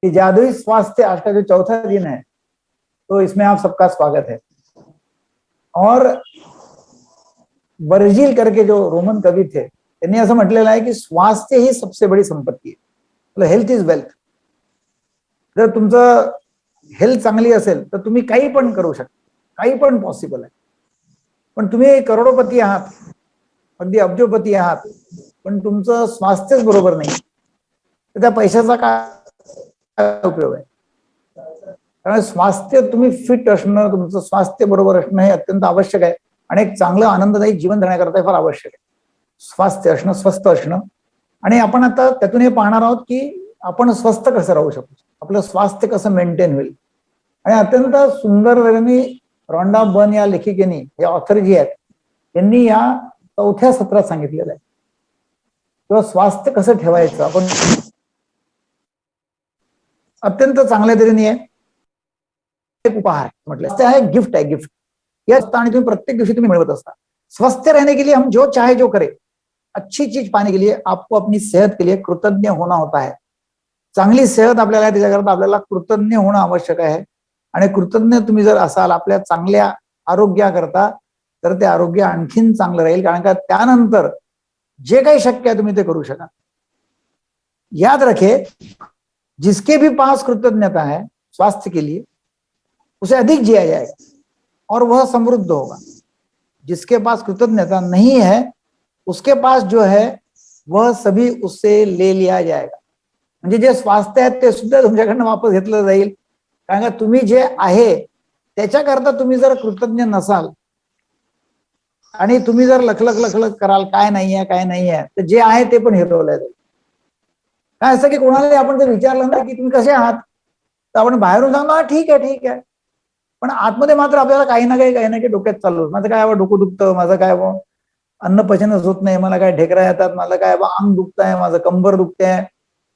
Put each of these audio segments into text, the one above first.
कि जादुई स्वास्थ्य आज का जो चौथा दिन है, तो इसमें आप सबका स्वागत है। और वर्जिल करके जो रोमन कवी थे, त्यांनी असं म्हटलेलं आहे की स्वास्थ्य ही सबसे बड़ी संपत्ती आहे, हेल्थ इज वेल्थ. जर तुमचं हेल्थ चांगली असेल तर तुम्ही काही पण करू शकता, काही पण पॉसिबल आहे. पण तुम्ही करोडोपती आहात, अगदी अब्जोपती आहात, पण तुमचं स्वास्थ्यच बरोबर नाही, तर त्या पैशाचा काय उपयोग आहे? कारण स्वास्थ्य, तुम्ही फिट असणं, तुमचं स्वास्थ्य बरोबर असणं हे अत्यंत आवश्यक आहे आणि एक चांगलं आनंददायी जीवन जगण्याकरता फार आवश्यक आहे स्वास्थ्य असणं, स्वस्थ असणं. आणि आपण आता त्यातून हे पाहणार आहोत की आपण स्वस्थ कसं राहू शकतो, आपलं स्वास्थ्य कसं मेंटेन होईल. आणि अत्यंत सुंदर वेळेने रॉन्डा बर्न या लेखिकेने, या ऑथर जी आहेत, त्यांनी या 4थ्या सत्रात सांगितलेलं आहे किंवा स्वास्थ्य कसं ठेवायचं. आपण अत्यंत चांगल्या तऱ्हेने एक उपहार म्हटलं ते आहे, गिफ्ट आहे, गिफ्ट. या आणि तुम्ही प्रत्येक दिवशी तुम्ही मिळवत असता. स्वस्थ रहने के लिए हम जो चाहे जो करें, अच्छी चीज पाने के लिए आपको अपनी सेहत के लिए कृतज्ञ होना होता है. चांगली सेहत आपल्याला त्याच्याकरता आपल्याला कृतज्ञ होणं आवश्यक आहे. आणि कृतज्ञ तुम्ही जर असाल आपल्या चांगल्या आरोग्याकरता, तर ते आरोग्य आणखीन चांगलं राहील. कारण का त्यानंतर जे काही शक्य आहे तुम्ही ते करू शकाल. याद रखे, जिसके भी पास कृतज्ञता है स्वास्थ्य के लिए, उसे अधिक जिया जाएगा और वह समृद्ध होगा. जिसके पास कृतज्ञता नहीं है, उसके पास जो है वह सभी उससे ले लिया जाएगा. म्हणजे जे स्वास्थ्य आहे ते सुद्धा तुमच्याकडनं वापस घेतलं जाईल. कारण का तुम्ही जे आहे त्याच्याकरता तुम्ही जर कृतज्ञ नसाल आणि तुम्ही जर लखलख कराल काय नाही आहे काय नाही आहे, तर जे आहे ते पण हिरवलं जाईल. काय असं की कोणाला आपण जर विचारलं ना की तुम्ही कसे आहात, तर आपण बाहेरून सांगतो ठीक आहे ठीक आहे, पण आतमध्ये मात्र आपल्याला काही ना काही डोक्यात चालू, माझं काय डोकं दुखतं, माझं काय अन्न पचनच होत नाही, मला काय ढेकरा येतात, मला काय अंग दुखत आहे, माझं कंबर दुखते आहे.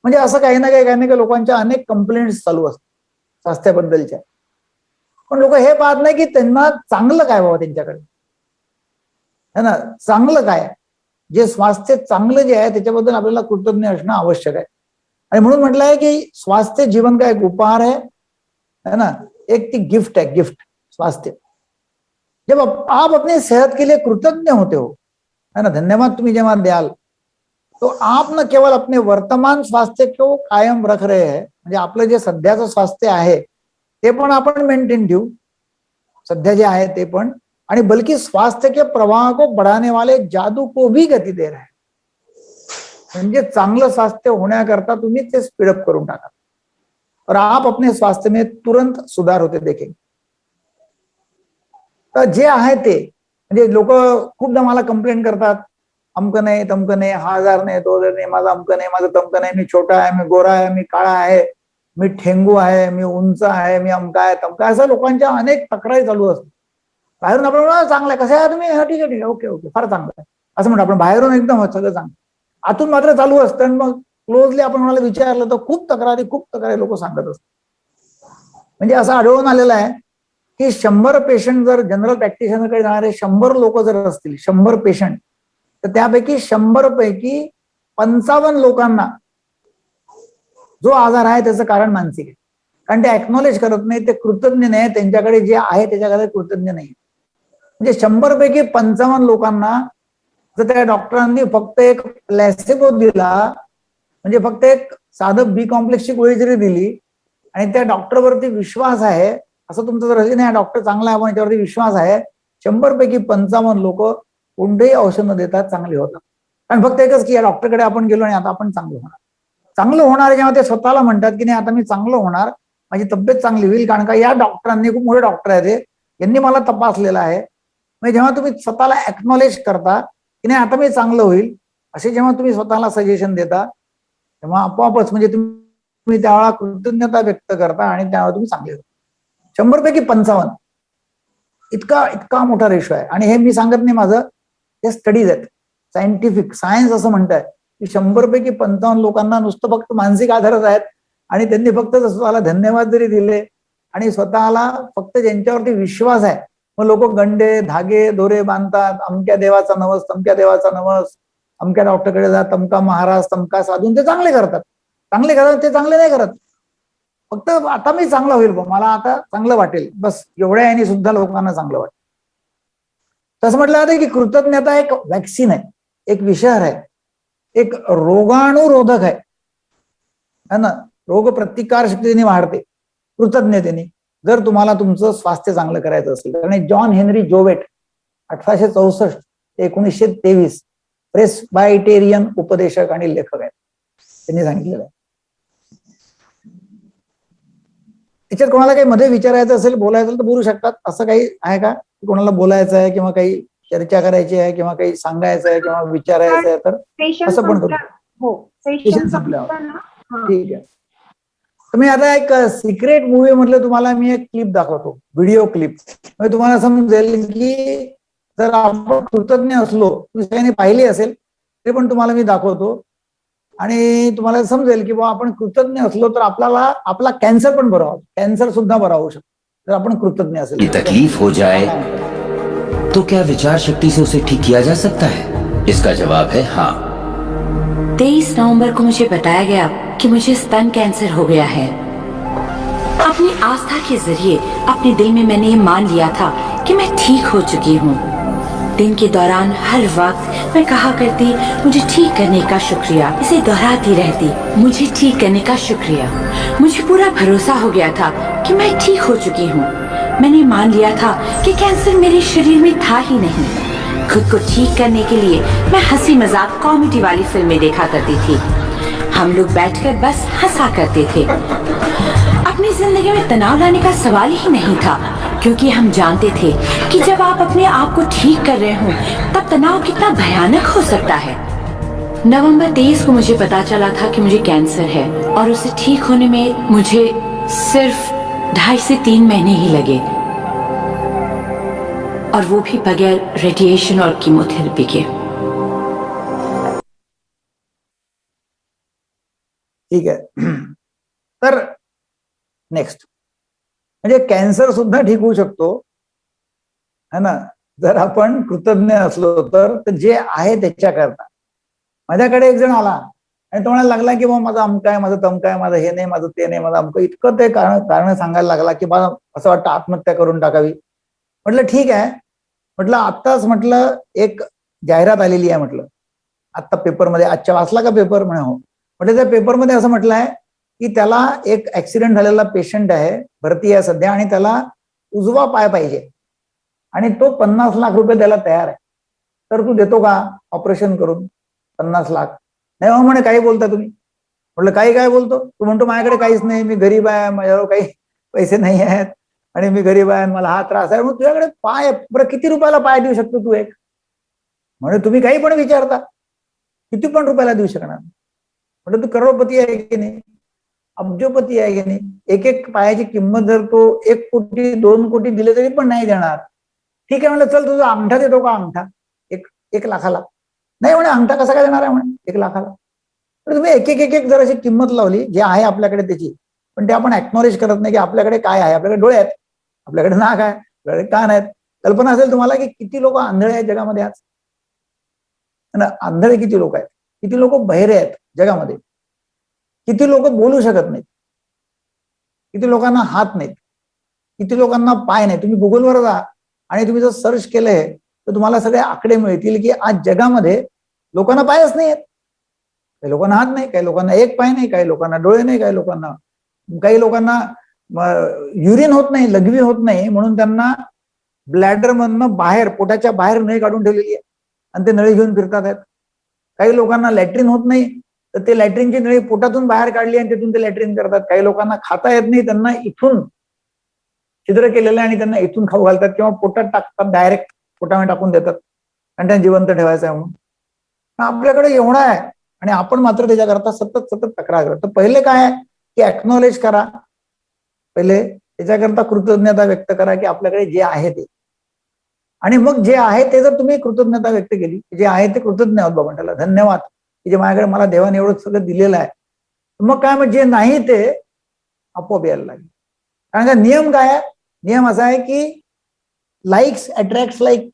म्हणजे असं काही ना काही लोकांच्या अनेक कंप्लेंट्स चालू असतात स्वास्थ्याबद्दलच्या. पण लोक हे पाहत नाही की त्यांना चांगलं काय बाबा त्यांच्याकडे है ना, चांगलं काय, जे स्वास्थ्य चांगलं जे आहे त्याच्याबद्दल आपल्याला कृतज्ञ असणं आवश्यक आहे. आणि म्हणून म्हटलं आहे की स्वास्थ्य जीवन का एक उपहार है ना, एक ती गिफ्ट है, गिफ्ट स्वास्थ्य. जब आप अपनी सेहत के लिए कृतज्ञ होते हो, है ना, धन्यवाद तुम्ही जेव्हा द्याल, तो आप न केवल अपने वर्तमान स्वास्थ्य को कायम रख रहे हैं, म्हणजे आपलं जे सध्याचं स्वास्थ्य आहे ते पण आपण मेंटेन ठेवू, सध्या जे आहे ते पण, आणि बल्कि स्वास्थ्य के प्रवाह को बढ़ाने वाले जादू को भी गति दे रहे हैं. म्हणजे चांगलं स्वास्थ्य होण्याकरता तुम्ही ते स्पीडअप करून टाका और आप अपने स्वास्थ्य में तुरंत सुधार होते देखेंगे. तर जे आहे ते, म्हणजे लोक खूपदा मला कंप्लेंट करतात, अमकं नाही तमकं नाही, 1000 नाही 2000 नाही, माझं अमकं नाही, माझं तमकं नाही, मी छोटा आहे, मी गोरा आहे, मी काळा आहे, मी ठेंगू आहे, मी उंच आहे, मी अमका आहे तमका, असं लोकांच्या अनेक तक्रारी चालू असतात. बाहेरून आपण चांगलं आहे, कसं आहे तुम्ही, ठीक आहे ठीक आहे, ओके ओके, फार चांगलं आहे असं म्हणतो आपण, बाहेरून एकदम सगळं चांगलं, आतून मात्र चालू असतं. आणि मग क्लोजली आपण मला विचारलं तर खूप तक्रारी लोक सांगत असतात. म्हणजे असं आढळून आलेलं आहे की 100 पेशंट जर जनरल प्रॅक्टिशनरकडे जाणारे 100 लोक जर असतील, 100 पेशंट, तर त्यापैकी 100 पैकी 55 लोकांना जो आजार आहे त्याचं कारण मानसिक आहे. कारण ते एक्नॉलेज करत नाही, ते कृतज्ञ नाही, त्यांच्याकडे जे आहे त्याच्याकडे कृतज्ञ नाही. म्हणजे 100 पैकी 55 लोकांना जर त्या डॉक्टरांनी फक्त एक प्लॅसिबो दिला, म्हणजे फक्त एक साधं बी कॉम्प्लेक्सची गोळी जरी दिली आणि त्या डॉक्टरवरती विश्वास आहे, असं तुमचं जर असेल नाही डॉक्टर चांगला आहे, आपण याच्यावरती विश्वास आहे, 100 पैकी 55 लोक कोणतेही औषध न देतात चांगले होतात. कारण फक्त एकच की या डॉक्टरकडे आपण गेलो आणि आता आपण चांगलं होणार. चांगलं होणार जेव्हा ते स्वतःला म्हणतात की नाही आता मी चांगलं होणार, माझी तब्येत चांगली होईल, कारण का या डॉक्टरांनी, खूप मोठे डॉक्टर आहेत, यांनी मला तपासलेलं आहे. म्हणजे जेव्हा तुम्ही स्वतःला एक्नॉलेज करता की नाही आता मी चांगलं होईल, असे जेव्हा तुम्ही स्वतःला सजेशन देता, तेव्हा आपोआपच म्हणजे तुम्ही त्यावेळेला कृतज्ञता व्यक्त करता आणि त्यावेळेला तुम्ही चांगले होता. 100 पैकी 55 इतका मोठा रेशो आहे. आणि हे मी सांगत नाही माझं, हे स्टडीज आहेत, सायंटिफिक सायन्स असं म्हणतात की 100 पैकी 55 लोकांना नुसतं फक्त मानसिक आधारच आहेत आणि त्यांनी फक्त स्वतःला धन्यवाद जरी दिले आणि स्वतःला फक्त ज्यांच्यावरती विश्वास आहे, मग लोक गंडे धागे दोरे बांधतात, अमक्या देवाचा नवस तमक्या देवाचा नवस, अमक्या डॉक्टरकडे जा, तमका महाराज तमका साधून ते चांगले करतात. ते चांगले नाही करत. फक्त आता मी चांगला होईल, मला आता चांगलं वाटेल, बस एवढ्या याने सुद्धा लोकांना चांगलं वाटेल. तसं म्हटलं जातं की कृतज्ञता एक वॅक्सिन आहे, एक विषार आहे, एक रोगाणुरोधक आहे ना. रोग प्रतिकार शक्तीने वाढते कृतज्ञतेने, जर तुम्हाला तुमचं स्वास्थ्य चांगलं करायचं असेल. आणि जॉन हेनरी जोवेट 1864 ते 1923 प्रेस्बायटेरियन उपदेशक आणि लेखक आहेत, त्यांनी सांगितलेलं आहे. त्याच्यात कोणाला काही मध्ये विचारायचं असेल, बोलायचं असेल तर बोलू शकतात. असं काही आहे का कोणाला बोलायचं आहे किंवा काही चर्चा करायची आहे किंवा काही सांगायचं आहे किंवा विचारायचं आहे, तर असं पण करू. सेशन संपल्यावर ठीक आहे. तर मी आता एक सिक्रेट मूवी म्हटलं तुम्हाला, मी एक क्लिप दाखवतो, व्हिडिओ क्लिप. तुम्हाला समजेल की जर आपण कृतज्ञ असलो, दुसऱ्याने पाहिली असेल ते पण तुम्हाला मी दाखवतो, आणि तुम्हाला समजेल की आपण कृतज्ञ असलो तर आपल्याला आपला कॅन्सर पण बरा होतो, कॅन्सर सुद्धा बरा होऊ शकतो जर आपण कृतज्ञ असेल. तकलीफ हो जाए तो क्या विचार शक्ति से उसे ठीक किया जा सकता है? इसका जवाब है हाँ। 23 नवंबर को मुझे बताया गया कि मुझे स्तन कैंसर हो गया है। अपनी आस्था के जरिए अपने दिल में मैंने ये मान लिया था कि मैं ठीक हो चुकी हूँ। दिन के दौरान हर वक्त मैं कहा करती, मुझे ठीक करने का शुक्रिया, इसे दोहराती रहती, मुझे ठीक करने का शुक्रिया। मुझे पूरा भरोसा हो गया था कि मैं ठीक हो चुकी हूँ। मैंने मान लिया था कि कैंसर मेरे शरीर में था ही नहीं। खुद को ठीक करने के लिए मैं हंसी मजाक कॉमेडी वाली फिल्में देखा करती थी। हम लोग बैठकर बस हंसा करते थे। अपनी जिंदगी में तनाव लाने का सवाल ही नहीं था, क्योंकि हम जानते थे कि जब आप अपने आप को ठीक कर रहे हो तब तनाव कितना भयानक हो सकता है। नवंबर 23 को मुझे पता चला था कि मुझे कैंसर है, और उसे ठीक होने में मुझे सिर्फ 2.5 से 3 महीने ही लगे, और वो भी बगैर रेडिएशन और कीमोथेरेपी के। ठीक है, तर नेक्स्ट म्हणजे कॅन्सर सुद्धा ठीक होऊ शकतो है ना, जर आपण कृतज्ञ असलो तर जे आहे त्याच्याकरता. माझ्याकडे एक जण आला आणि तो म्हणायला लागला की माझं अमक आहे, माझं तमक आहे, माझं हे नाही, माझं ते नाही, माझं अमक, इतकं ते कारण सांगायला लागला की मला असं वाटतं आत्महत्या करून टाकावी. म्हटलं ठीक आहे, म्हटलं आत्ताच म्हटलं एक जाहिरात आलेली आहे, म्हटलं आत्ता पेपरमध्ये, आजच्या वाचला का पेपर? म्हणे हो. म्हटलं त्या पेपरमध्ये असं म्हटलं आहे की त्याला एक ऍक्सिडेंट झालेला पेशंट आहे, भरती आहे सध्या, आणि त्याला उजवा पाय पाहिजे आणि तो 50 लाख रुपये द्यायला तयार आहे. तर तू देतो का ऑपरेशन करून 50 लाख? नाही हो म्हणे, काही बोलता तुम्ही. म्हटलं काही काय बोलतो? तू म्हणतो माझ्याकडे काहीच नाही, मी गरीब आहे, माझ्यावर काही पैसे नाही आहेत आणि मी गरीब आहे, मला हा त्रास आहे. मग तुझ्याकडे पाय, बरं किती रुपयाला पाय देऊ शकतो तू एक? म्हणजे तुम्ही काही पण विचारता, किती पण रुपयाला देऊ शकणार? म्हणजे तू करोडपती आहे की नाही, अब्जोपती आहे की नाही? एक एक पायाची किंमत जर तो 1 कोटी 2 कोटी दिले तरी पण नाही देणार. ठीक आहे म्हणलं, चल तुझा अंगठा देतो का? अंगठा 1 लाखाला? नाही म्हणे, अंगठा कसा काय देणार आहे म्हणे 1 लाखाला? तर तुम्ही एक जर अशी किंमत लावली, जे आहे आपल्याकडे त्याची, पण ते आपण एक्नॉलेज करत नाही की आपल्याकडे काय आहे. आपल्याकडे डोळे आहेत, आपल्याकडे नाक आहे, आपल्याकडे कान आहेत. कल्पना असेल तुम्हाला की किती लोक आंधळे आहेत जगामध्ये आज? आंधळे किती लोक आहेत, किती लोक बहिरे आहेत जगामध्ये, किती लोक बोलू शकत नाहीत, किती लोकांना हात नाहीत, किती लोकांना पाय नाही. तुम्ही गुगलवर जा आणि तुम्ही जर सर्च केलंय तर तुम्हाला सगळे आकडे मिळतील की आज जगामध्ये लोकांना पायच नाही आहेत, काही लोकांना हात नाही, काही लोकांना 1 पाय नाही, काही लोकांना डोळे नाही, काही लोकांना युरिन होत नाही, लघवी होत नाही, म्हणून त्यांना ब्लॅडर मधनं बाहेर, पोटाच्या बाहेर नळी काढून ठेवलेली आहे आणि ते नळी घेऊन फिरतात आहेत. काही लोकांना लॅट्रिन होत नाही, तर ते लॅट्रिनची नळी पोटातून बाहेर काढली आणि तिथून ते लॅट्रिन करतात. काही लोकांना खाता येत नाही, त्यांना इथून छिद्र केलेलं आहे आणि त्यांना इथून खाऊ घालतात किंवा पोटात टाकतात, डायरेक्ट पोटामध्ये टाकून देतात आणि त्यांना जिवंत ठेवायचं आहे म्हणून. आपल्याकडे एवढा आहे आणि आपण मात्र त्याच्याकरता सतत तक्रार करतो. तर पहिले काय आहे की एक्नॉलेज करा, पहिले त्याच्याकरता कृतज्ञता व्यक्त करा की आपल्याकडे जे आहे ते, आणि मग जे आहे ते जर तुम्ही कृतज्ञता व्यक्त केली, जे आहे ते कृतज्ञ आहोत बाबा, त्याला धन्यवाद की जे माझ्याकडे मला देवाने एवढं सगळं दिलेलं आहे. मग काय, मग जे नाही ते आपोआप यायला लागेल. कारण का नियम काय आहे? नियम असा है कि लाइक्स अट्रैक्ट्स लाइक,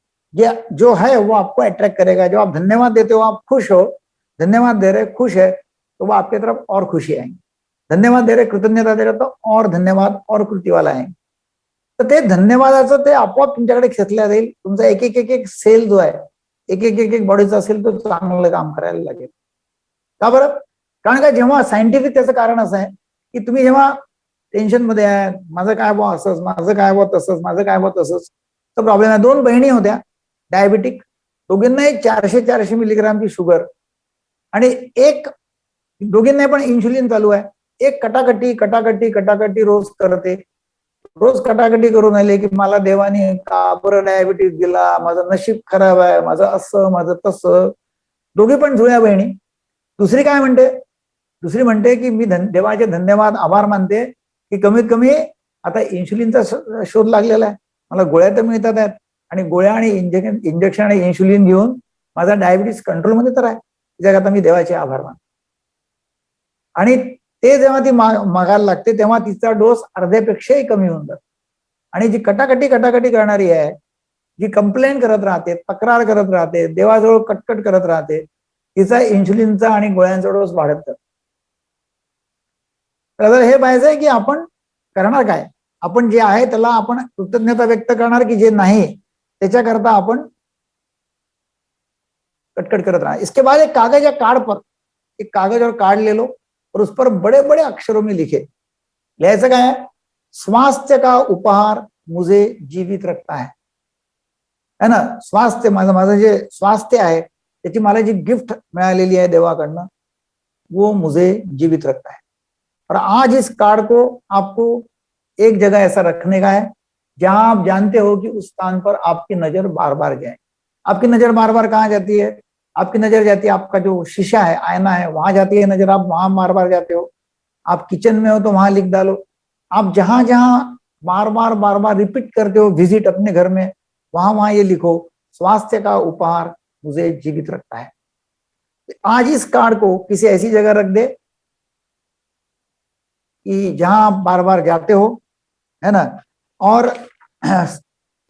जो है वो आपको अट्रैक्ट करेगा. जो आप धन्यवाद देते हो, आप खुश हो, धन्यवाद दे रहे खुश है, तो वो आपकी तरफ और खुशी आएंगी. धन्यवाद दे रहे, कृतज्ञता दे रहे, तो और धन्यवाद और कृती वाला आहे. तर ते धन्यवादाचं ते आपोआप तुमच्याकडे खेचल्या जाईल. तुमचा एक एक एक एक सेल जो आहे, एक एक एक एक बॉडीचा असेल तो चांगलं काम करायला लागेल. का बरं? कारण का जेव्हा सायंटिफिक त्याचं कारण असं आहे की तुम्ही जेव्हा टेन्शन मध्ये आहे, माझं काय बुवा असंच, माझं काय बुवा तसंच, माझं काय बुवा तसंच, तर प्रॉब्लेम आहे. 2 बहिणी होत्या डायबिटिक, दोघींनाही 400 मिलीग्रामची शुगर आणि एक दोघींनाही पण इन्शुलिन चालू आहे. एक कटाकटी रोज करते. रोज कटाकटी करून आले की मला देवाने का बरं डायबिटीस दिला, माझं नशीब खराब आहे, माझं असं, माझं तसं. दोघी पण जुळ्या बहिणी. दुसरी काय म्हणते? दुसरी म्हणते की मी देवाचे धन्यवाद आभार मानते की कमीत कमी आता इन्शुलिनचा शोध लागलेला आहे, मला गोळ्या तर मिळतात आहेत आणि गोळ्या आणि इंजेक्शन आणि इन्शुलिन घेऊन माझा डायबिटीस कंट्रोलमध्ये तर आहे. त्याच्याकरता मी देवाचे आभार मानते. आणि ते जेव्हा ती मागायला लागते तेव्हा तिचा डोस अर्ध्यापेक्षाही कमी होऊन जातो. आणि जी कटाकटी करणारी आहे, जी कंप्लेंट करत राहते, तक्रार करत राहते, देवाजवळ कटकट करत राहते, तिचा इन्शुलिनचा आणि गोळ्यांचा डोस वाढत जातो. तर हे पाहायचंय की आपण करणार काय. आपण जे आहे त्याला आपण कृतज्ञता व्यक्त करणार की जे नाही त्याच्याकरता आपण कटकट करत राहणार. इसके बाद एक कागज या कार्ड पर, एक कागज और कार्ड ले लो और उस पर बड़े बड़े अक्षरों में लिखे. लिहायचं काय? स्वास्थ्य का उपहार मुझे जीवित रखता है ना. स्वास्थ्य माझं जे स्वास्थ्य आहे त्याची मला जी गिफ्ट मिळालेली आहे देवाकडनं, वो मुझे जीवित रखता है. और आज इस कार्ड को आपको एक जगह ऐसा रखने का है जहां आप जानते हो कि उस स्थान पर आपकी नजर बार बार जाए. आपकी नजर बार बार कहाँ जाती है? आपकी नजर जाती है, आपका जो शीशा है, आईना है, वहां जाती है नजर, आप वहां बार बार जाते हो. आप किचन में हो तो वहां लिख डालो. आप जहां जहां बार बार रिपीट करते हो विजिट अपने घर में, वहां ये लिखो, स्वास्थ्य का उपहार मुझे जीवित रखता है. आज इस कार्ड को किसी ऐसी जगह रख दे कि जहां आप बार बार जाते हो, है ना, और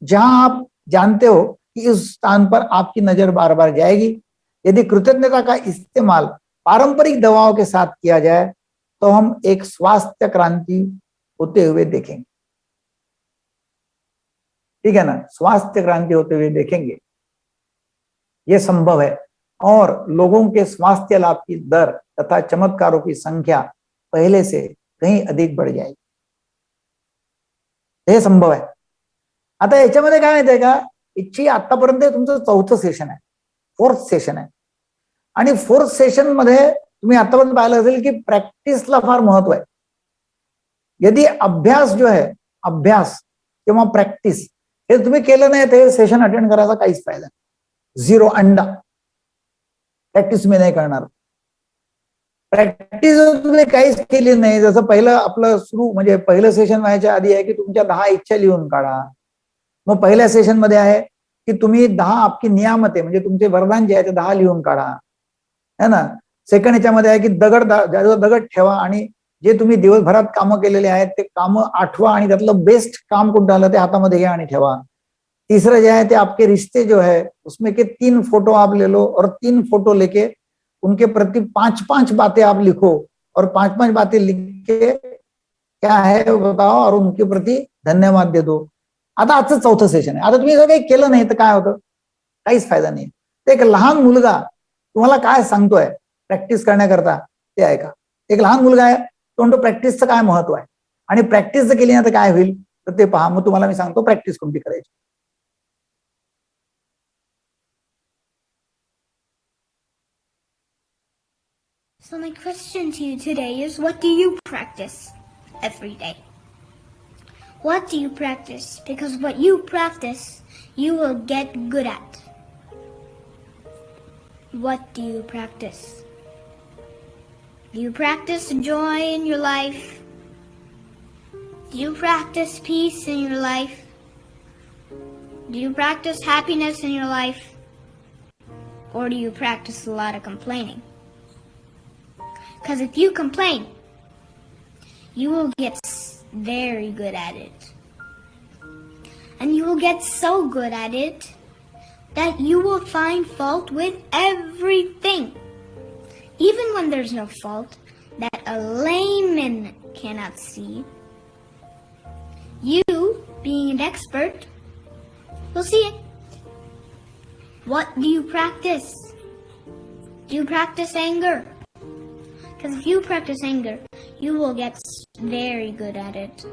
जहां आप जानते हो कि उस स्थान पर आपकी नजर बार बार जाएगी. यदि कृतज्ञता का इस्तेमाल पारंपरिक दवाओं के साथ किया जाए तो हम एक स्वास्थ्य क्रांति होते हुए देखेंगे. ठीक है ना, स्वास्थ्य क्रांति होते हुए देखेंगे. यह संभव है और लोगों के स्वास्थ्य लाभ की दर तथा चमत्कारों की संख्या पहले से कहीं अधिक बढ़ जाएगी. हे संभव आहे. आता याच्यामध्ये काय माहितीये का, इच्छी आतापर्यंत तुमचं 4थं सेशन आहे, 4th सेशन आहे. आणि 4th सेशन मध्ये तुम्ही आतापर्यंत पाहिलं असेल की प्रॅक्टिसला फार महत्व आहे. यदि अभ्यास जो आहे, अभ्यास किंवा प्रॅक्टिस हे तुम्ही केलं नाही ते सेशन अटेंड करायचा काहीच फायदा नाही. 0 अंडा. प्रॅक्टिस मी नाही करणार. प्रॅक्टिस तुम्ही काहीच केली नाही. जसं पहिलं आपलं सुरू म्हणजे पहिलं सेशन व्हायच्या आधी आहे की तुमच्या 10 इच्छा लिहून काढा. मग पहिल्या सेशन मध्ये आहे की तुम्ही 10 आपकी नियामते म्हणजे तुमचे वरदान जे आहे ते 10 लिहून काढा, है ना. सेकंड याच्यामध्ये आहे की दगड ठेवा आणि जे तुम्ही दिवसभरात कामं केलेले आहेत ते कामं आठवा आणि त्यातलं बेस्ट काम कोणतं आलं ते हातामध्ये घ्या आणि ठेवा. तीसरा जो है ते आपके रिश्ते जो है उसमें के 3 फोटो आप ले लो और 3 फोटो लेके उनके प्रति 5-5 बातें आप लिखो और 5-5 बातें लिख के क्या है वो बताओ और उनके प्रति धन्यवाद दे दो. आता आजचं 4थं सेशन आहे. आता तुम्ही जर काही केलं नाही तर काय होतं? काहीच फायदा नाही. तर एक लहान मुलगा तुम्हाला काय सांगतोय प्रॅक्टिस करण्याकरता ते ऐका. एक लहान मुलगा आहे तो म्हणतो प्रॅक्टिसचं काय महत्व आहे आणि प्रॅक्टिस जर केली ना तर काय होईल तर ते पहा. मग तुम्हाला मी सांगतो प्रॅक्टिस कोणती करायची. So my question to you today is, what do you practice every day? What do you practice? Because what you practice, you will get good at. What do you practice? Do you practice joy in your life? Do you practice peace in your life? Do you practice happiness in your life? Or do you practice a lot of complaining? Because if you complain, you will get very good at it. And you will get so good at it that you will find fault with everything. Even when there's no fault, that a layman cannot see. You, being an expert, will see it. What do you practice? Do you practice anger? Because if you practice anger, you will get very good at it.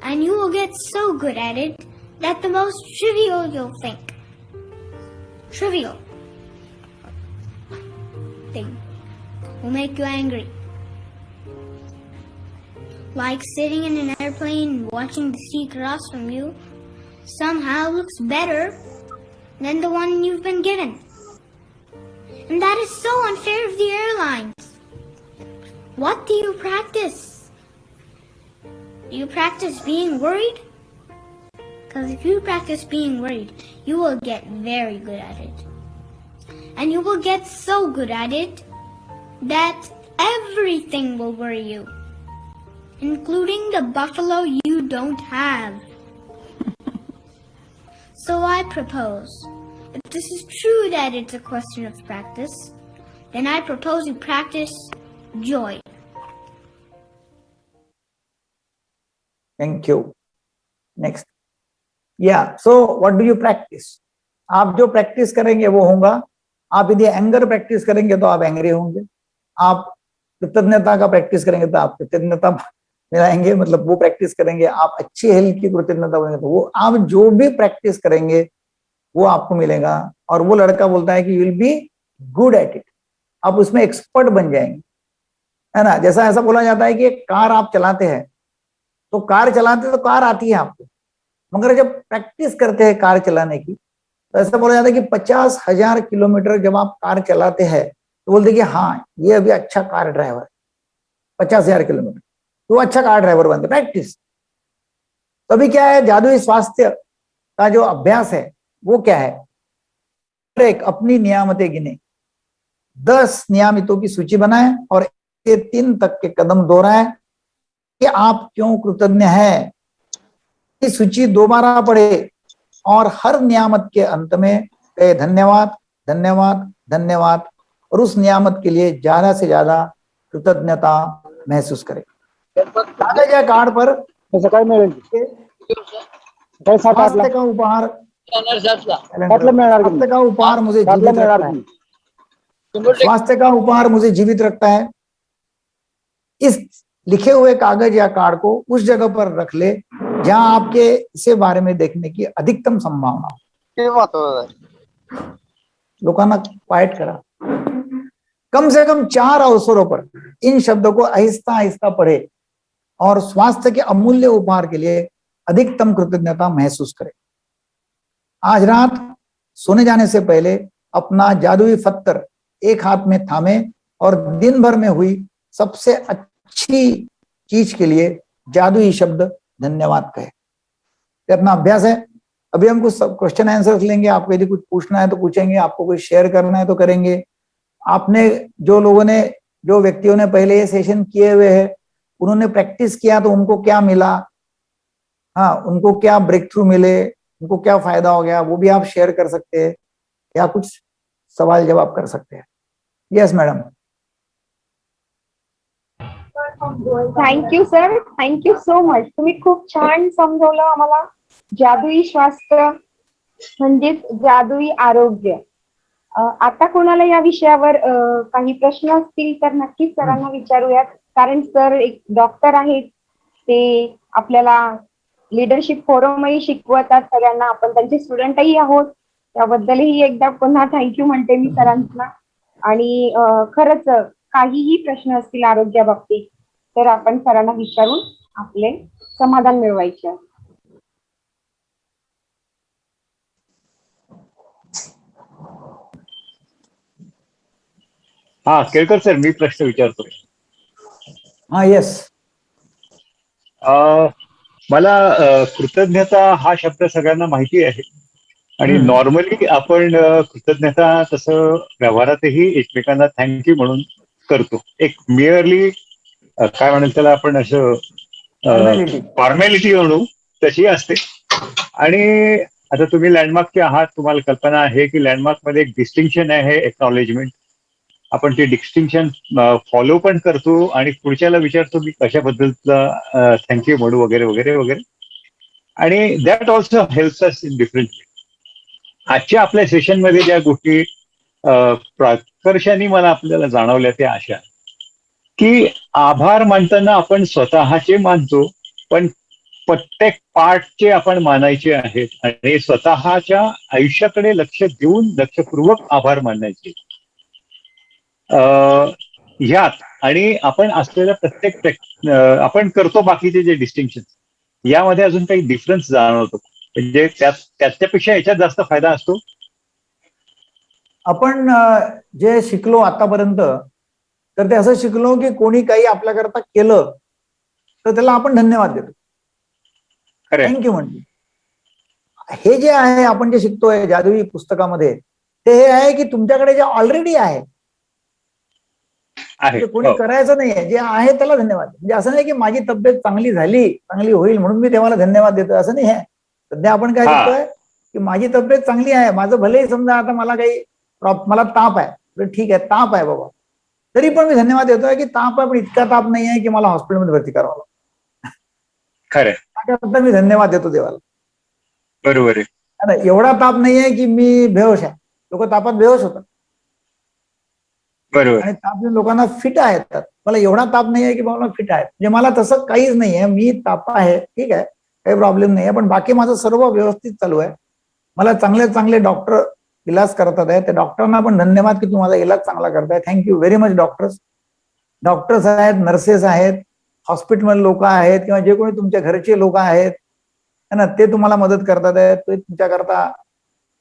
And you will get so good at it that the most trivial you'll think. Trivial thing will make you angry. Like sitting in an airplane and watching the sea across from you somehow looks better than the one you've been given. And that is so unfair of the airlines. What do you practice? Do you practice being worried? Because if you practice being worried, you will get very good at it. And you will get so good at it that everything will worry you, including the buffalo you don't have. So I propose, if this is true that it's a question of practice, then I propose you practice joy. Thank you. Next. Yeah. So what do you practice? आप जो practice करेंगे वो होगा. आप यदि anger practice करेंगे तो आप एंग्री होंगे. आप कृतज्ञता का प्रैक्टिस करेंगे तो आप कृतज्ञता मिलाएंगे, मतलब वो प्रैक्टिस करेंगे. आप अच्छी हेल्थ की कृतज्ञता बनेंगे तो वो आप जो भी प्रैक्टिस करेंगे वो आपको मिलेगा. और वो लड़का बोलता है कि you will be good at it. आप उसमें एक्सपर्ट बन जाएंगे, है ना. जैसा ऐसा बोला जाता है कि एक कार आप चलाते हैं तो कार चलाते तो कार आती है आपको, मगर जब प्रैक्टिस करते हैं कार चलाने की तो ऐसा बोला जाता है कि 50,000 किलोमीटर जब आप कार चलाते हैं तो बोलते कि हाँ ये अभी अच्छा कार ड्राइवर है. 50,000 किलोमीटर तो अच्छा कार ड्राइवर बनते. प्रैक्टिस. तभी क्या है, जादुई स्वास्थ्य का जो अभ्यास है वो क्या है, एक अपनी नियामतें गिने, 10 नियामितों की सूची बनाए और 3 तक के कदम दोहराए कि आप क्यों कृतज्ञ हैं. इस सूची दोबारा पढ़े और हर नियामत के अंत में कहे धन्यवाद धन्यवाद धन्यवाद, और उस नियामत के लिए ज्यादा से ज्यादा कृतज्ञता महसूस करें. कागज या कार्ड पर स्वास्थ्य का उपहार, स्वास्थ्य का उपहार मुझे जीवित रखता है. स्वास्थ्य का उपहार मुझे जीवित रखता है. इस लिखे हुए कागज या कार्ड को उस जगह पर रख ले जहां आपके इसे बारे में देखने की अधिकतम संभावना हो. लोकांना क्वाइट करा. कम से कम 4 अवसरों पर इन शब्दों को आहिस्ता आहिस्ता पढ़े और स्वास्थ्य के अमूल्य उपहार के लिए अधिकतम कृतज्ञता महसूस करें. आज रात सोने जाने से पहले अपना जादुई पत्थर एक हाथ में थामे और दिन भर में हुई सबसे अच्छी चीज के लिए जादुई शब्द धन्यवाद कहे. ये अपना अभ्यास है. अभी हम कुछ क्वेश्चन आंसर लेंगे. आपको यदि कुछ पूछना है तो पूछेंगे, आपको कुछ शेयर करना है तो करेंगे. आपने जो व्यक्तियों ने पहले ये सेशन किए हुए हैं उन्होंने प्रैक्टिस किया तो उनको क्या मिला, हाँ उनको क्या ब्रेक थ्रू मिले, उनको क्या फायदा हो गया, वो भी आप शेयर कर सकते हैं या कुछ सवाल जवाब कर सकते हैं. Yes madam. Thank you sir, thank you so much. तुम्ही खूप छान समजवलं आम्हाला. जादुई स्वास्थ्य म्हणजेच जादुई आरोग्य. आता कोणाला या विषयावर काही प्रश्न असतील तर नक्कीच सरांना विचारूयात, कारण सर एक डॉक्टर आहेत. ते आपल्याला लीडरशिप फोरमही शिकवतात सगळ्यांना. आपण त्यांचे स्टुडंटही आहोत. त्याबद्दलही एकदा पुन्हा थँक्यू म्हणते मी सरांना. आणि खरंच काहीही प्रश्न असतील आरोग्याबाबतीत तर आपण सरांना विचारून आपले समाधान मिळवायचे. हा केळकर सर, मी प्रश्न विचारतो. हाँ यस. मला कृतज्ञता हा शब्द सगळ्यांना माहिती आहे आणि नॉर्मली आपण कृतज्ञता तसं व्यवहारातही एकमेकांना थँक्यू म्हणून करतो. एक मिअरली काय म्हणेल त्याला आपण असं फॉर्मॅलिटी म्हणू तशी असते. आणि आता तुम्ही लँडमार्कचे आहात, तुम्हाला कल्पना आहे की लँडमार्क मध्ये एक डिस्टिंक्शन आहे, एक्नॉलेजमेंट. आपण ते डिस्टिंक्शन फॉलो पण करतो आणि पुढच्याला विचारतो की कशाबद्दलचा थँक्यू म्हणू वगैरे वगैरे वगैरे. आणि that also helps us in different. आजच्या आपल्या सेशनमध्ये ज्या गोष्टी प्रकर्षाने मला आपल्याला जाणवल्या त्या अशा की आभार मानताना आपण स्वतःचे मानतो, पण प्रत्येक पार्टचे आपण मानायचे आहेत आणि स्वतःच्या आयुष्याकडे लक्ष देऊन लक्षपूर्वक आभार मानायचे. ह्यात आणि आपण असलेल्या प्रत्येक आपण करतो बाकीचे जे डिस्टिंक्शन यामध्ये अजून काही डिफरन्स जाणवतो, म्हणजे त्याच्यापेक्षा याच्यात जास्त फायदा असतो. आपण जे शिकलो आतापर्यंत, तर ते असं शिकलो की कोणी काही आपल्याकरता केलं तर त्याला आपण धन्यवाद देतो, थँक्यू म्हणतो. हे जे आहे आपण जे शिकतोय जादुई पुस्तकामध्ये, ते हे आहे की तुमच्याकडे जे ऑलरेडी आहे आहे. कोणी करायचं नाहीये, जे आहे त्याला धन्यवाद. म्हणजे असं नाही की माझी तब्येत चांगली झाली, चांगली होईल म्हणून मी देवाला धन्यवाद देतोय, असं नाही आहे. सध्या आपण काय शिकतोय की माझी तब्येत चांगली आहे, माझं भलेही समजा आता मला काही मला ताप आहे, तर ठीक आहे ताप आहे बाबा, तरी पण मी धन्यवाद देतोय की ताप आहे, पण इतका ताप नाही आहे की मला हॉस्पिटलमध्ये भरती करावं लागतं. खरं, त्याकरता मी धन्यवाद देतो देवाला. बरोबर आहे. एवढा ताप नाहीये की मी बेहोश आहे. लोक तापात बेहोश होतात बरोबर. आणि ताप येऊन लोकांना फिट आहेत. मला एवढा ताप नाही आहे की मला फिट आहे, म्हणजे मला तसं काहीच नाहीये. मी ताप आहे, ठीक आहे, काही प्रॉब्लेम नाही आहे, पण बाकी माझं सर्व व्यवस्थित चालू आहे. मला चांगले चांगले डॉक्टर इलाज करतात आहे, त्या डॉक्टरांना पण धन्यवाद की तुम्ही माझा इलाज चांगला करताय. थँक्यू व्हेरी मच डॉक्टर्स आहेत, नर्सेस आहेत, हॉस्पिटल लोक आहेत, किंवा जे कोणी तुमच्या घरचे लोक आहेत ना, ते तुम्हाला मदत करतात आहेत. ते तुमच्याकरता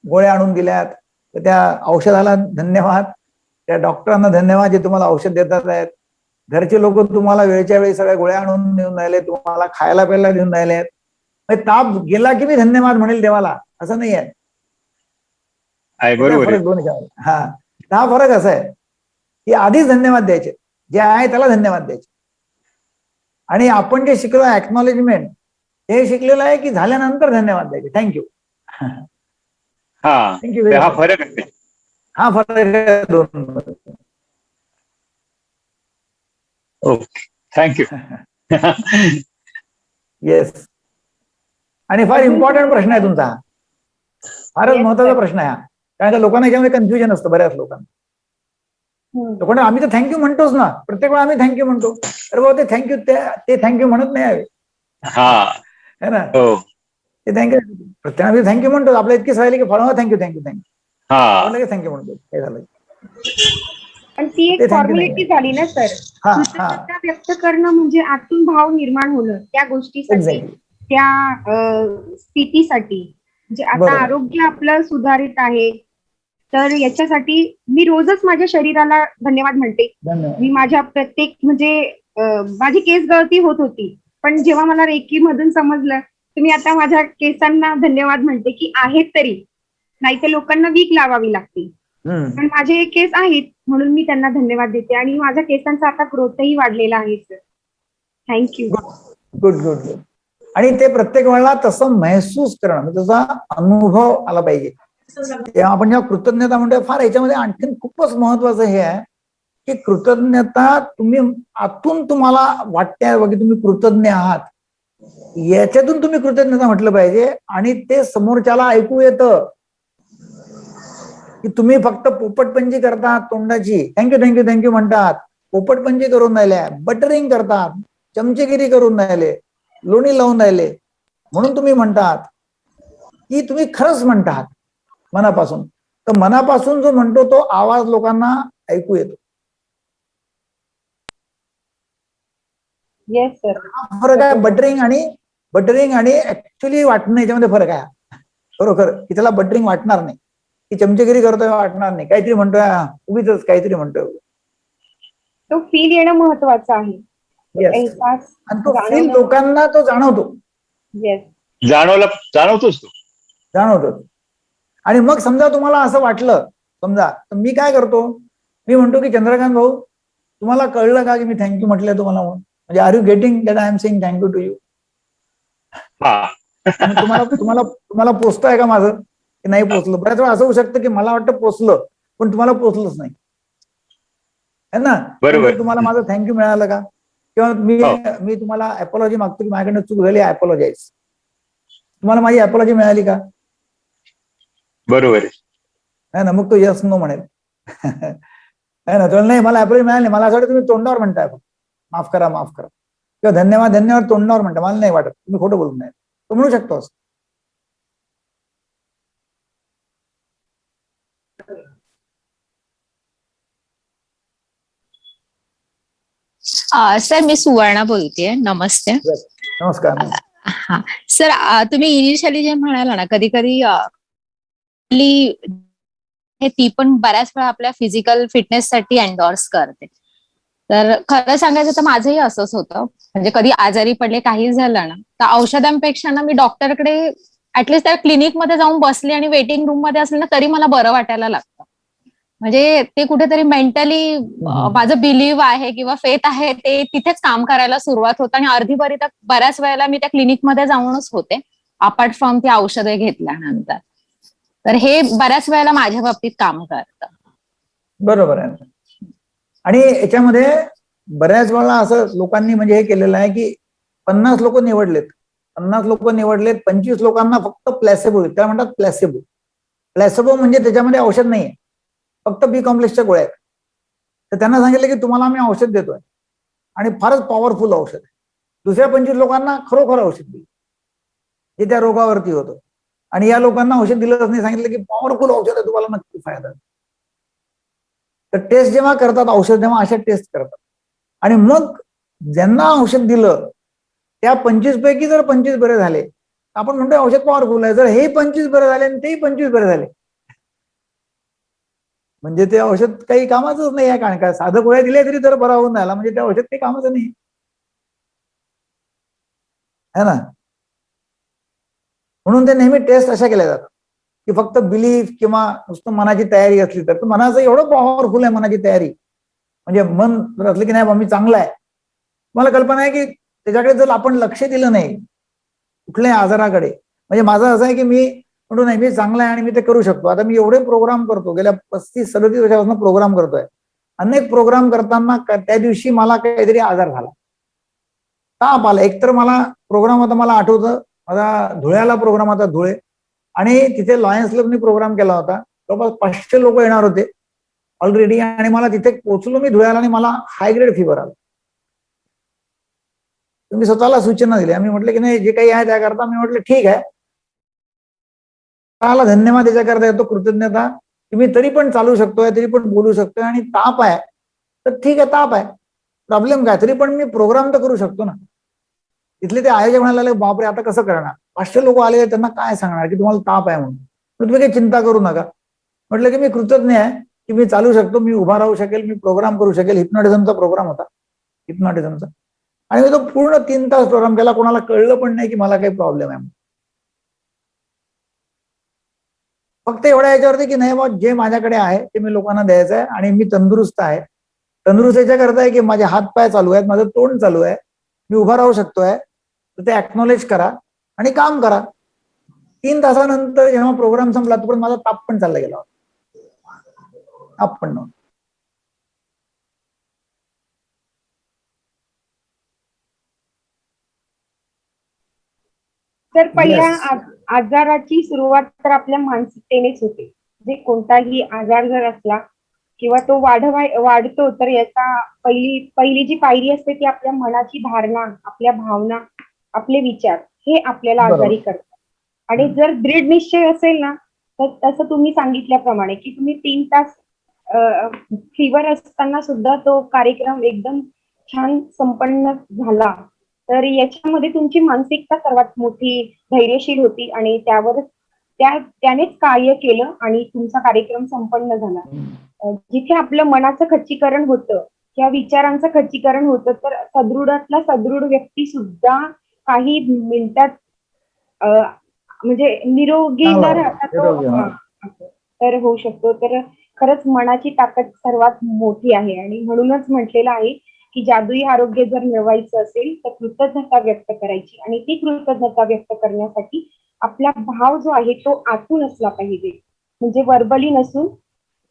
गोळ्या आणून दिल्यात, तर त्या औषधाला धन्यवाद, त्या डॉक्टरांना धन्यवाद जे तुम्हाला औषध देतात आहेत. घरचे लोक तुम्हाला वेळच्या वेळी सगळ्या गोळ्या आणून देऊन राहिले, तुम्हाला खायला प्यायला देऊन राहिले आहेत. ताप गेला की मी धन्यवाद म्हणेल देवाला असं नाही आहे. फरक दोन हा हा फरक असा आहे की आधीच धन्यवाद द्यायचे, जे आहे त्याला धन्यवाद द्यायचे. आणि आपण जे शिकलो ऍक्नॉलेजमेंट, हे शिकलेलं आहे की झाल्यानंतर धन्यवाद द्यायचे. थँक्यू. थँक्यू. हा फरक आहे. हा फरक आहे दोन. Okay, thank you. येस. आणि फार इम्पॉर्टंट प्रश्न आहे तुमचा, फारच महत्वाचा प्रश्न आहे हा. कारण का लोकांना याच्यामध्ये कन्फ्युजन असतं बऱ्याच लोकांना. लोकांना आम्ही तर थँक्यू म्हणतोच ना, प्रत्येक वेळा आम्ही थँक्यू म्हणतो. अरे बाबा ते थँक्यू, ते थँक्यू म्हणत नाही हवे है ना. ते थँक्यू प्रत्येक आम्ही थँक्यू म्हणतो. आपल्या इतकी सवय की follow thank you thank you thank you thank you म्हणतो. काय झालं पण ती एक फॉर्मॅलिटी झाली ना सर. कृतज्ञता व्यक्त करणं म्हणजे आतून भाव निर्माण होणं त्या गोष्टीसाठी, त्या स्थितीसाठी. म्हणजे आता आरोग्य आपलं सुधारित आहे, तर याच्यासाठी मी रोजच माझ्या शरीराला धन्यवाद म्हणते. मी माझ्या प्रत्येक म्हणजे माझी केस गळती होत होती, पण जेव्हा मला रेकी मधून समजलं तर मी आता माझ्या केसांना धन्यवाद म्हणते की आहेत तरी, नाही तर लोकांना वीक लावावी लागते. पण माझे केस आहेत म्हणून मी त्यांना धन्यवाद देते आणि माझ्या केसांचा आता ग्रोथही वाढलेला आहे sir. Thank you. Good good good. आणि ते प्रत्येक वेळेला तसं महसूस करणं, त्याचा अनुभव आला पाहिजे. तेव्हा आपण जेव्हा कृतज्ञता म्हणतो, फार याच्यामध्ये आणखीन खूपच महत्वाचं हे आहे की कृतज्ञता तुम्ही आतून तुम्हाला वाटते की तुम्ही कृतज्ञ आहात, याच्यातून तुम्ही कृतज्ञता म्हटलं पाहिजे. आणि ते समोरच्याला ऐकू येतं की तुम्ही फक्त पोपटपंची करतात तोंडाची, थँक्यू थँक्यू थँक्यू म्हणतात, पोपटपंची करून राहिल्या, बटरिंग करतात, चमचेगिरी करून राहिले, लोणी लावून राहिले, म्हणून तुम्ही म्हणतात की तुम्ही खरंच म्हणतात मनापासून. तर मनापासून जो म्हणतो तो आवाज लोकांना ऐकू येतो. Yes sir. फरक आहे बटरिंग आणि ऍक्च्युली वाटणं, याच्यामध्ये फरक आहे खरोखर. की त्याला बटरिंग वाटणार नाही, की चमचेगिरी करतोय वाटणार नाही, काहीतरी म्हणतोय उगीच काहीतरी म्हणतोय. तो फील येणं महत्वाचं आहे. आणि तो फील लोकांना तो जाणवतो. येस, जाणवतोच तो, जाणवतो. आणि मग समजा तुम्हाला असं वाटलं, समजा तर मी काय करतो, मी म्हणतो की चंद्रकांत भाऊ तुम्हाला कळलं का की मी थँक्यू म्हटलंय तुम्हाला, म्हणजे are you getting that I am saying thank you to you. तुम्हाला पोचतंय का माझं की नाही पोचलं. बऱ्याच वेळा असं होऊ शकतं की मला वाटतं पोचलं पण तुम्हाला पोचलंच नाही. है ना? बरोबर. तर तुम्हाला माझं थँक्यू मिळालं का? किंवा मी हो. मी तुम्हाला अपॉलॉजी मागतो की माझ्याकडनं चूक झाली, अपॉलॉजाईज. तुम्हाला माझी अपॉलॉजी मिळाली का? बरोबर आहे. है ना? मग तो यस नो म्हणेल. है ना? तो नाही, मला अपॉलॉजी मिळाली नाही. मला असं वाटतं तुम्ही तोंडावर म्हणताय, माफ करा माफ करा, किंवा धन्यवाद धन्यवाद तोंडावर म्हणता. मला नाही वाटत तुम्ही खोटं बोलून नाही. तो म्हणू शकतो असं. सर मी सुवर्णा बोलतेय. नमस्ते. नमस्कार. हा सर, तुम्ही इनिशियली जे म्हणाला ना, कधी कधी ती पण बऱ्याच वेळा आपल्या फिजिकल फिटनेससाठी एन्डॉर्स करते. तर खरं सांगायचं तर माझंही असंच होतं. म्हणजे कधी आजारी पडले, काही झालं ना, तर औषधांपेक्षा ना मी डॉक्टरकडे ऍटलिस्ट त्या क्लिनिकमध्ये जाऊन बसले आणि वेटिंग रूम मध्ये असले ना, तरी मला बरं वाटायला लागतं. म्हणजे ते कुठेतरी मेंटली माझं बिलीव्ह आहे किंवा फेथ आहे, ते तिथेच काम करायला सुरुवात होतं. आणि अर्धी बरी तर बऱ्याच वेळेला मी त्या क्लिनिकमध्ये जाऊनच होते, अपार्ट फ्रॉम ती औषधे घेतल्यानंतर. तर हे बऱ्याच वेळेला माझ्या बाबतीत काम करतं. बरोबर आहे. आणि याच्यामध्ये बऱ्याच वेळा असं लोकांनी म्हणजे हे केलेलं आहे की 50 लोक निवडलेत, 25 लोकांना फक्त प्लॅसेबो, त्या म्हणतात प्लॅसेबो. प्लॅसेबो म्हणजे त्याच्यामध्ये औषध नाहीये, फक्त बी कॉम्प्लेक्सच्या गोळ्या आहेत. तर त्यांना सांगितलं की तुम्हाला आम्ही औषध देतोय आणि फारच पॉवरफुल औषध आहे. दुसऱ्या 25 लोकांना खरोखर औषध दिलं जे त्या रोगावरती होतं, आणि या लोकांना औषध दिलंच नाही, सांगितलं की पॉवरफुल औषध आहे, तुम्हाला नक्की फायदा आहे. तर टेस्ट जेव्हा करतात औषध, तेव्हा अशा टेस्ट करतात, आणि मग ज्यांना औषध दिलं त्या 25 पैकी जर 25 बरे झाले, आपण म्हणतो औषध पॉवरफुल आहे. जर हे 25 बरे झाले आणि तेही 25 बरे झाले, म्हणजे ते औषध काही कामाचंच नाही आहे. कारण काय, साधं गोळ्या दिल्या तरी जर बरा होऊन राहिला म्हणजे ते औषध काही कामाचं नाही, है ना? म्हणून ते नेहमी टेस्ट अशा केल्या जातात की फक्त बिलीफ किंवा नुसतं मनाची तयारी असली तर. मनाचं एवढं पॉवरफुल आहे, मनाची तयारी, म्हणजे मन जर असलं की नाही बा मी चांगला आहे, मला कल्पना आहे की त्याच्याकडे जर आपण लक्ष दिलं नाही कुठल्याही आजाराकडे, म्हणजे माझं असं आहे की मी म्हणतो नाही मी चांगला आहे आणि मी ते करू शकतो. आता मी एवढे प्रोग्राम करतो, गेल्या 35-37 वर्षापासून प्रोग्राम करतोय. अनेक प्रोग्राम करताना त्या दिवशी मला काहीतरी आजार झाला, ताप आला. एकतर मला प्रोग्राम होता, मला आठवतं माझा धुळ्याला प्रोग्राम होता, धुळे, आणि तिथे लॉयन्स क्लबनी प्रोग्राम केला होता. जवळपास 500 लोक येणार होते ऑलरेडी, आणि मला तिथे पोहोचलो मी धुळ्याला आणि मला हाय ग्रेड फिवर आला. तुम्ही स्वतःला सूचना दिल्या, मी म्हटलं की नाही जे काही आहे त्याकरता मी म्हटलं ठीक आहे, स्वतःला धन्यवाद याच्याकरता येतो, कृतज्ञता की मी तरी पण चालू शकतोय, तरी पण बोलू शकतोय, आणि ताप आहे तर ठीक आहे, ताप आहे, प्रॉब्लेम काय, तरी पण मी प्रोग्राम तर करू शकतो ना. तिथले ते आयोजक म्हणाले बापरे आता कसं करणार, 500 लोक आले, त्यांना काय सांगणार की तुम्हाला ताप आहे म्हणून. तुम्ही काही चिंता करू नका. म्हटलं की मी कृतज्ञ आहे की मी चालू शकतो, मी उभा राहू शकेल, मी प्रोग्राम करू शकेल. हिप्नॉटिझमचा प्रोग्राम होता, हिप्नॉटिझमचा, आणि मी तो पूर्ण 3 तास प्रोग्राम केला. कोणाला कळलं पण नाही की मला काही प्रॉब्लेम आहे. फक्त एवढ्या याच्यावरती की नाही मग जे माझ्याकडे आहे ते मी लोकांना द्यायचं आहे, आणि मी तंदुरुस्त आहे. तंदुरुस्त याच्या करता आहे की माझे हात पाय चालू आहेत, माझं तोंड चालू आहे, मी उभा राहू शकतोय, तर ते अॅक्नॉलेज करा आणि काम करा. 3 तासानंतर जेव्हा प्रोग्राम संपला तोपर्यंत माझा ताप पण चालला गेला, ताप पण नव्हता. तर पहिल्या Yes. आजाराची सुरुवात तर आपल्या मानसिकतेनेच होते. जे कोणताही आजार जर असला किंवा तो वाढतो, तर याचा पहिली जी पायरी असते ती आपल्या मनाची धारणा, आपल्या भावना, आपले विचार हे आपल्याला बरोबर. आजारी करतात. आणि जर दृढ निश्चय असेल ना, तर तसं तुम्ही सांगितल्याप्रमाणे की तुम्ही 3 तास फीवर असताना सुद्धा तो कार्यक्रम एकदम छान संपन्न झाला. तर याच्यामध्ये तुमची मानसिकता सर्वात मोठी धैर्यशील होती आणि त्यानेच कार्य केलं आणि तुमचा कार्यक्रम संपन्न झाला. जिथे आपलं मनाचं खच्चीकरण होतं किंवा विचारांचं खच्चीकरण होतं, तर सदृढातला सदृढ व्यक्ती सुद्धा काही मिनिटात म्हणजे निरोगी न राहता तो तर होऊ शकतो. तर खरंच मनाची ताकद सर्वात मोठी आहे, आणि म्हणूनच म्हटलेलं आहे की जादुई आरोग्य जर मिळवायचं असेल तर कृतज्ञता व्यक्त करायची, आणि ती कृतज्ञता व्यक्त करण्यासाठी आपला भाव जो आहे तो आतून असला पाहिजे, म्हणजे वर्बली नसून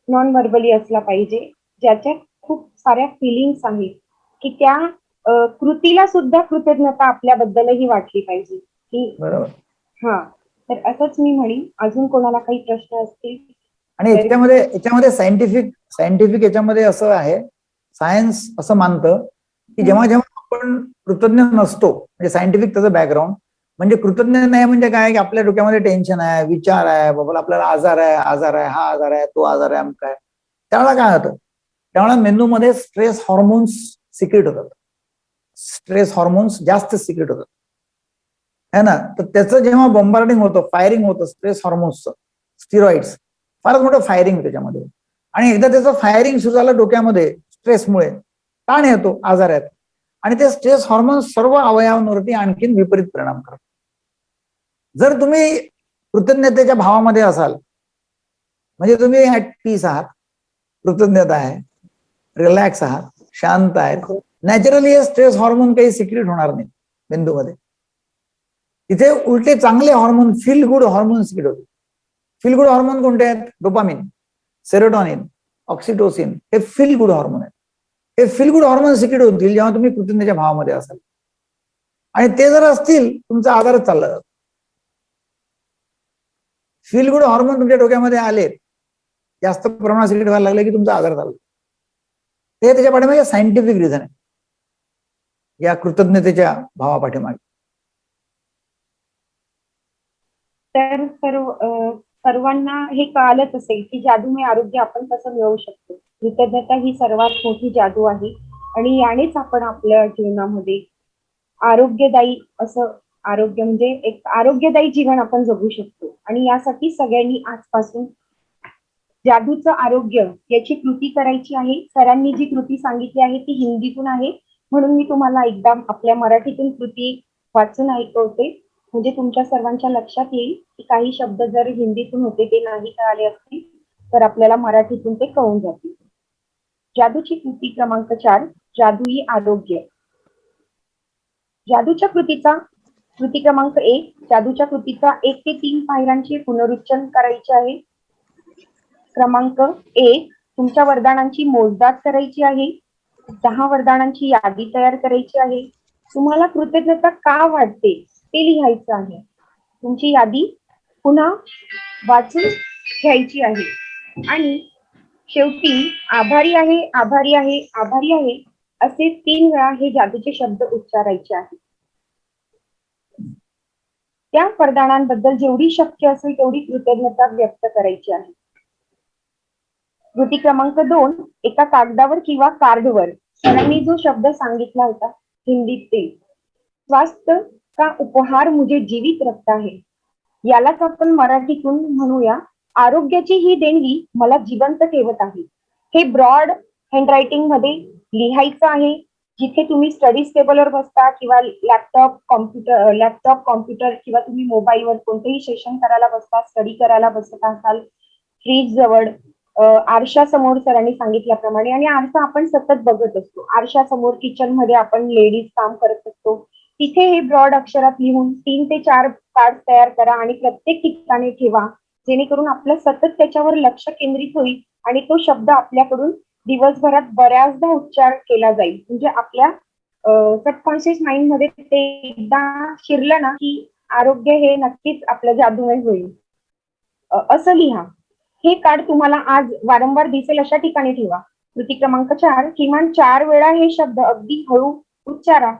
नॉन वर्बली असला पाहिजे, ज्याच्यात खूप साऱ्या फिलिंग्स आहेत की त्या कृतीला सुद्धा कृतज्ञता आपल्याबद्दलही वाटली पाहिजे की बरोबर. हा. तर असंच मी म्हणेन. अजून कोणाला काही प्रश्न असतील? आणि याच्यामध्ये सायंटिफिक याच्यामध्ये असं आहे, सायन्स असं मानतं की जेव्हा जेव्हा आपण कृतज्ञ नसतो, म्हणजे सायंटिफिक त्याचं बॅकग्राऊंड, म्हणजे कृतज्ञ नाही म्हणजे काय की आपल्या डोक्यामध्ये टेन्शन आहे, विचार आहे, बाबा आपल्याला आजार आहे, हा आजार आहे, तो आजार आहे, काय त्यावेळेला काय होतं, त्यावेळेला मेंदूमध्ये स्ट्रेस हॉर्मोन्स सिक्रेट होतात. स्ट्रेस हॉर्मोन्स जास्त सिक्रेट होतात है ना. तर त्याचं जेव्हा बॉम्बार्डिंग होतं, फायरिंग होतं स्ट्रेस हॉर्मोन्सचं, स्टिरॉइड्स, फारच मोठं फायरिंग त्याच्यामध्ये. आणि एकदा त्याचं फायरिंग सुरू झालं डोक्यामध्ये स्ट्रेसमुळे, ताण येतो, आजार आहेत, आणि ते स्ट्रेस हॉर्मोन्स सर्व अवयवांवरती आणखीन विपरीत परिणाम करतात. जर तुम्ही कृतज्ञतेच्या भावामध्ये असाल, म्हणजे तुम्ही ऍट पीस आहात, कृतज्ञता आहे, रिलॅक्स आहात, शांत आहेत, नॅचरली हे स्ट्रेस हॉर्मोन काही सिक्रेट होणार नाही मेंदूमध्ये. तिथे उलटे चांगले hormone, feel good hormone secrete होते. फील गुड हॉर्मोन कोणते आहेत? डोपामिन, सेरोटॉनिन, ऑक्सिटोसिन, हे फील गुड हॉर्मोन आहेत. हे फील गुड हॉर्मोन सिक्रेट होतील जेव्हा तुम्ही कृतज्ञतेच्या भावामध्ये असाल, आणि ते जर असतील तुमचा आजारच चालला जातो. फील गुड हॉर्मोन तुमच्या डोक्यामध्ये आले, जास्त प्रमाणात सिक्रेट व्हायला लागले की तुमचा आजार चालला. ते त्याच्या पाठीमागे सायंटिफिक रिझन आहे, या कृतज्ञतेच्या भावापाठीमागे. तर सर्वांना हे कळालंच असेल की जादूमय आरोग्य आपण कसं मिळवू शकतो. कृतज्ञता ही सर्वात मोठी जादू आहे आणि यानेच आपण आपल्या जीवनामध्ये आरोग्यदायी असं आरोग्य म्हणजे एक आरोग्यदायी जीवन आपण जगू शकतो. आणि यासाठी सगळ्यांनी आजपासून जादूचं आरोग्य याची कृती करायची आहे. सरांनी जी कृती सांगितली आहे ती हिंदीतून आहे, म्हणून मी तुम्हाला एकदा आपल्या मराठीतून कृती वाचून ऐकवते, म्हणजे तुमच्या सर्वांच्या लक्षात येईल की काही शब्द जर हिंदीतून होते ते नाही कळाले असतील तर आपल्याला मराठीतून ते कळून जातील. जादूची कृती क्रमांक 4, जादुई आरोग्य. जादूच्या कृती क्रमांक 1, जादूच्या कृतीचा 1 ते 3 पायऱ्यांचे पुनरुच्चार करायचे आहे. क्रमांक 1, तुमच्या वरदानांची मोजदाद करायची आहे. 10 वरदानांची यादी तयार करायची आहे. तुम्हाला कृतज्ञता का वाटते ते लिहायचं आहे. तुमची यादी पुन्हा वाचून घ्यायची आहे. आणि शेवटी आभारी आहे, आभारी आहे, आभारी आहे असे 3 वेळा हे जादूचे शब्द उच्चारायचे आहेत. त्या वरदानांबद्दल जेवढी शक्य असेल तेवढी कृतज्ञता व्यक्त करायची आहे. कृती क्रमांक 2, एका कागदावर किंवा कार्डवर सरांनी जो शब्द सांगितला होता हिंदीत ते, स्वास्थ्य का उपहार मुझे जीवित रखता है, यालाच आपण मराठीतून म्हणूया आरोग्याची ही देणगी मला जिवंत ठेवत आहे. हे ब्रॉड हँडरायटिंग मध्ये लिहायचं आहे. जिथे तुम्ही स्टडी टेबलवर बसता किंवा लॅपटॉप कॉम्प्युटर किंवा तुम्ही मोबाईलवर कोणतेही सेशन करायला बसता, स्टडी करायला बसत असाल, फ्रीज जवळ, आरशासमोर सरांनी सांगितल्याप्रमाणे, आणि आरसा आपण सतत बघत असतो. आरशासमोर किचन मध्ये आपण लेडीज काम करत असतो, तिथे हे ब्रॉड अक्षरात लिहून 3 ते 4 कार्ड तयार करा आणि प्रत्येक ठिकाणी ठेवा, जेणेकरून आपलं सतत त्याच्यावर लक्ष केंद्रित होईल आणि तो शब्द आपल्याकडून दिवसभरात बऱ्याचदा उच्चार केला जाईल. म्हणजे आपल्या सबकॉन्शियस माइंड मध्ये ते एकदा शिरलं ना की आरोग्य हे नक्कीच आपलं जादूमय होईल. असं लिहा. हे कार्ड तुम्हाला आज वारंवार दिसेल अशा ठिकाणी ठेवा. कृती क्रमांक 4, किमान 4 वेळा हे शब्द अगदी हळू उच्चारा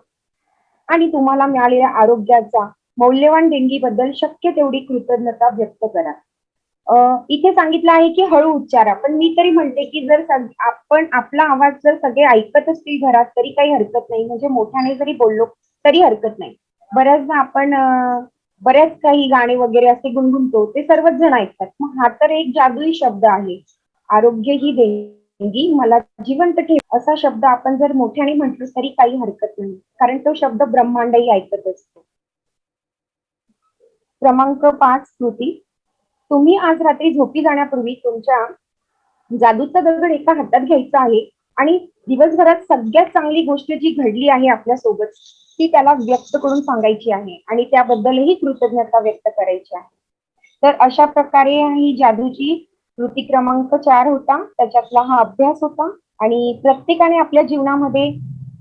आणि तुम्हाला मिळालेल्या आरोग्याचा मौल्यवान देणगीबद्दल शक्य तेवढी कृतज्ञता व्यक्त करा. इथे सांगितलं आहे की हळू उच्चारा, पण मी तरी म्हणते की जर आपण आपला आवाज जर सगळे ऐकत असतील घरात तरी काही हरकत नाही, म्हणजे मोठ्याने जरी बोललो तरी हरकत नाही. बऱ्याचदा आपण बऱ्याच काही गाणे वगैरे असे गुणगुणतो, ते सर्वच जण ऐकतात. मग हा तर एक जादुई शब्द आहे, आरोग्य ही देणगी मला जिवंत ठेव, असा शब्द आपण जर मोठ्याने म्हटलो तरी काही हरकत नाही, कारण तो शब्द ब्रह्मांडही ऐकत असतो. क्रमांक 5, कृती. तुम्ही आज रात्री झोपी जाण्यापूर्वी तुमच्या जादूचा दगड एका हातात घ्यायचा आहे आणि दिवसभरात सगळ्यात चांगली गोष्ट जी घडली आहे आपल्यासोबत ती त्याला व्यक्त करून सांगायची आहे आणि त्याबद्दलही कृतज्ञता व्यक्त करायची आहे. तर अशा प्रकारे ही जादूची कृती क्रमांक 4 होता, त्याच्यातला हा अभ्यास होता. आणि प्रत्येकाने आपल्या जीवनामध्ये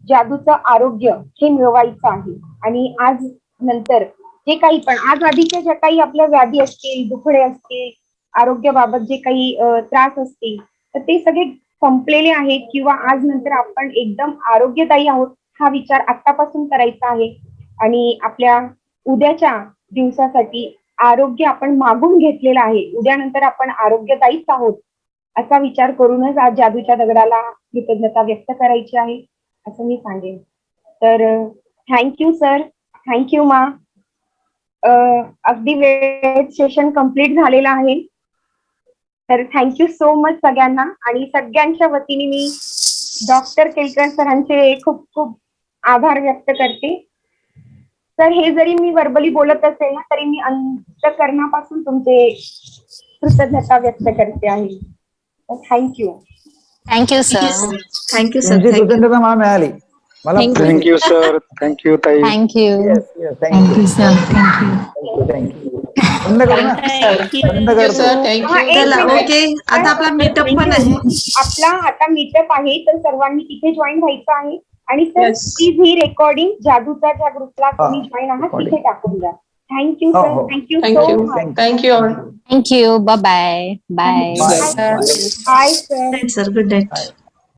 जादूचं आरोग्य हे मिळवायचं आहे. आणि आज नंतर जे काही पण आज आधीच्या ज्या काही आपल्या व्याधी असतील, दुखडे असतील, आरोग्याबाबत जे काही त्रास असतील, तर ते सगळे संपलेले आहेत किंवा आज नंतर आपण एकदम आरोग्यदायी आहोत हा विचार आतापासून करायचा आहे. आणि आपल्या उद्याच्या दिवसासाठी आरोग्य आपण मागून घेतलेलं आहे. उद्यानंतर आपण आरोग्यदायीच आहोत असा विचार करूनच आज जादूच्या दगडाला कृतज्ञता व्यक्त करायची आहे असं मी सांगेन. तर थँक्यू सर, थँक्यू मा. अगदी वेळेत सेशन कंप्लीट झालेला आहे. तर थँक्यू सो मच सगळ्यांना. आणि सगळ्यांच्या वतीने मी डॉक्टर केळकर सरांचे खूप खूप आभार व्यक्त करते. सर हे जरी मी वर्बली बोलत असेल ना तरी मी अंतःकरणापासून तुमचे कृतज्ञता व्यक्त करते आहे. Thank you. Thank you sir. Thank you sir. तुमची कृतज्ञता मला मिळाली. मला थँक्यू सर. थँक्यू ताई. Thank you. Thank you sir. Thank you. Thank you. बंद करू ना, बंद करतो. हा, एक चला मिनिट. ओके, आता आपला मीटअप पण आहे. आपला आता मीटअप आहे तर सर्वांनी तिथे जॉईन व्हायचं आहे. आणि sir Yes. Please he recording जादूचा ज्या ग्रुपला तुम्ही जॉईन आहात recording. तिथे टाकून द्या. थँक्यू हो, सर. हो. Thank you Thank so you. Much. Thank you all. Thank you. Bye bye. Bye. Bye. Bye sir. Sir good night. Bye.